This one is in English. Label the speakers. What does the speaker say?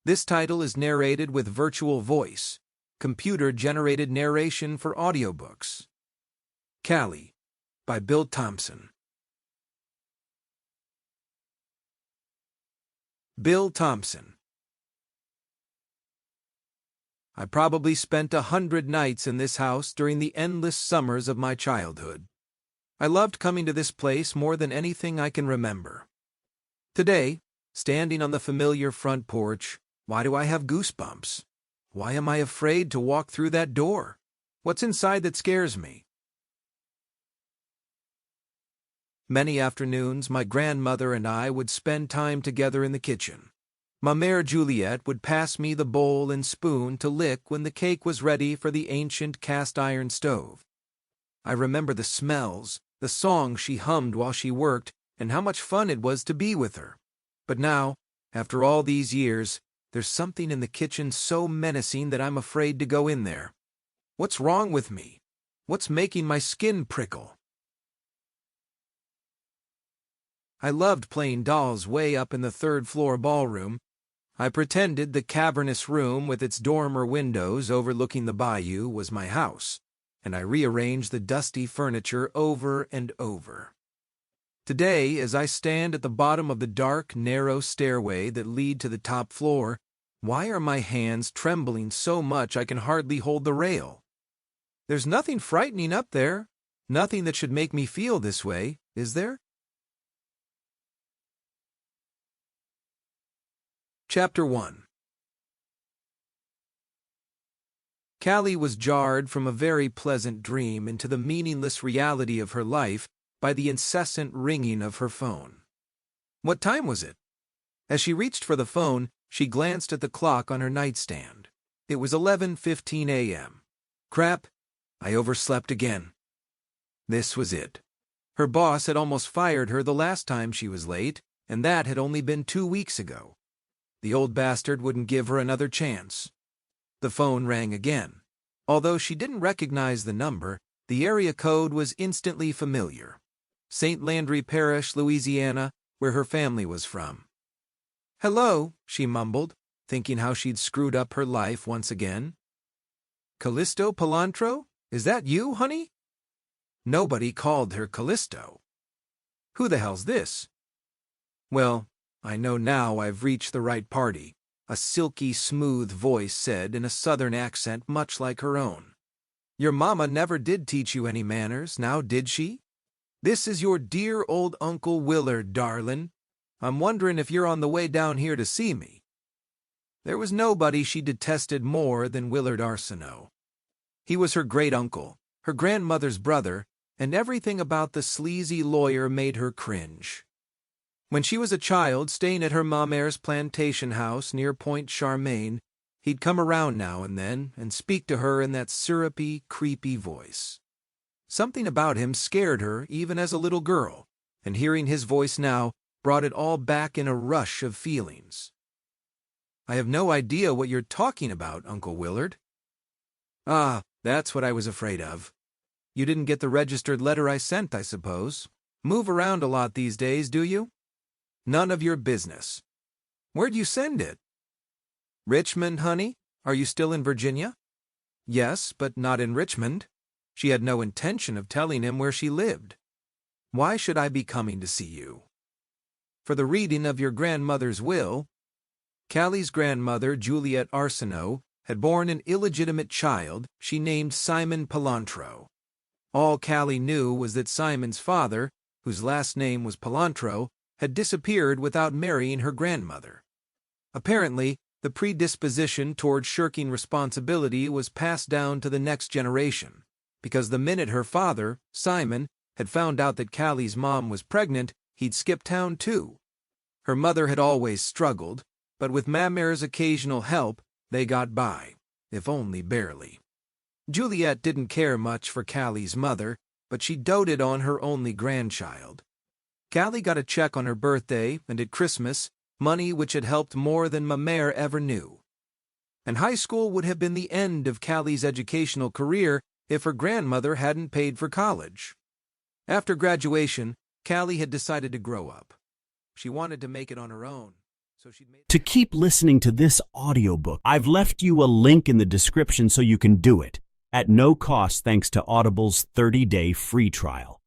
Speaker 1: This title is narrated with virtual voice, computer-generated narration for audiobooks. Callie, by Thompson. Thompson. I probably spent 100 nights in this house during the endless summers of my childhood. I loved coming to this place more than anything I can remember. Today, standing on the familiar front porch, why do I have goosebumps? Why am I afraid to walk through that door? What's inside that scares me? Many afternoons, my grandmother and I would spend time together in the kitchen. Ma mère Juliette would pass me the bowl and spoon to lick when the cake was ready for the ancient cast-iron stove. I remember the smells, the songs she hummed while she worked, and how much fun it was to be with her. But now, after all these years, there's something in the kitchen so menacing that I'm afraid to go in there. What's wrong with me? What's making my skin prickle? I loved playing dolls way up in the third-floor ballroom. I pretended the cavernous room with its dormer windows overlooking the bayou was my house, and I rearranged the dusty furniture over and over. Today, as I stand at the bottom of the dark, narrow stairway that lead to the top floor, why are my hands trembling so much I can hardly hold the rail? There's nothing frightening up there, nothing that should make me feel this way, is there? Chapter 1. Callie was jarred from a very pleasant dream into the meaningless reality of her life by the incessant ringing of her phone. What time was it? As she reached for the phone, she glanced at the clock on her nightstand. It was 11:15 a.m. Crap, I overslept again. This was it. Her boss had almost fired her the last time she was late, and that had only been 2 weeks ago. The old bastard wouldn't give her another chance. The phone rang again. Although she didn't recognize the number, the area code was instantly familiar. St. Landry Parish, Louisiana, where her family was from. "Hello," she mumbled, thinking how she'd screwed up her life once again. "Callisto Palantro? Is that you, honey?" Nobody called her Callisto. Who the hell's this? Well, I know now I've reached the right party, a silky, smooth voice said in a southern accent much like her own. "Your mama never did teach you any manners, now did she? This is your dear old Uncle Willard, darlin'. I'm wondering if you're on the way down here to see me." There was nobody she detested more than Willard Arsenault. He was her great-uncle, her grandmother's brother, and everything about the sleazy lawyer made her cringe. When she was a child staying at her ma-mère's plantation house near Point Charmaine, he'd come around now and then and speak to her in that syrupy, creepy voice. Something about him scared her even as a little girl, and hearing his voice now brought it all back in a rush of feelings. "I have no idea what you're talking about, Uncle Willard." "Ah, that's what I was afraid of. You didn't get the registered letter I sent, I suppose. Move around a lot these days, do you?" "None of your business." "Where'd you send it?" "Richmond, honey. Are you still in Virginia?" "Yes, but not in Richmond." She had no intention of telling him where she lived. "Why should I be coming to see you?" "For the reading of your grandmother's will." Callie's grandmother, Juliette Arsenault, had borne an illegitimate child she named Simon Palantro. All Callie knew was that Simon's father, whose last name was Palantro, had disappeared without marrying her grandmother. Apparently, the predisposition toward shirking responsibility was passed down to the next generation, because the minute her father, Simon, had found out that Callie's mom was pregnant, he'd skip town too. Her mother had always struggled, but with ma-mère's occasional help, they got by, if only barely. Juliette didn't care much for Callie's mother, but she doted on her only grandchild. Callie got a check on her birthday and at Christmas, money which had helped more than ma-mère ever knew. And high school would have been the end of Callie's educational career if her grandmother hadn't paid for college. After graduation, Callie had decided to grow up. She wanted to make it on her own, so so she'd made...
Speaker 2: To keep listening to this audiobook, I've left you a link in the description so you can do it, at no cost thanks to Audible's 30-day free trial.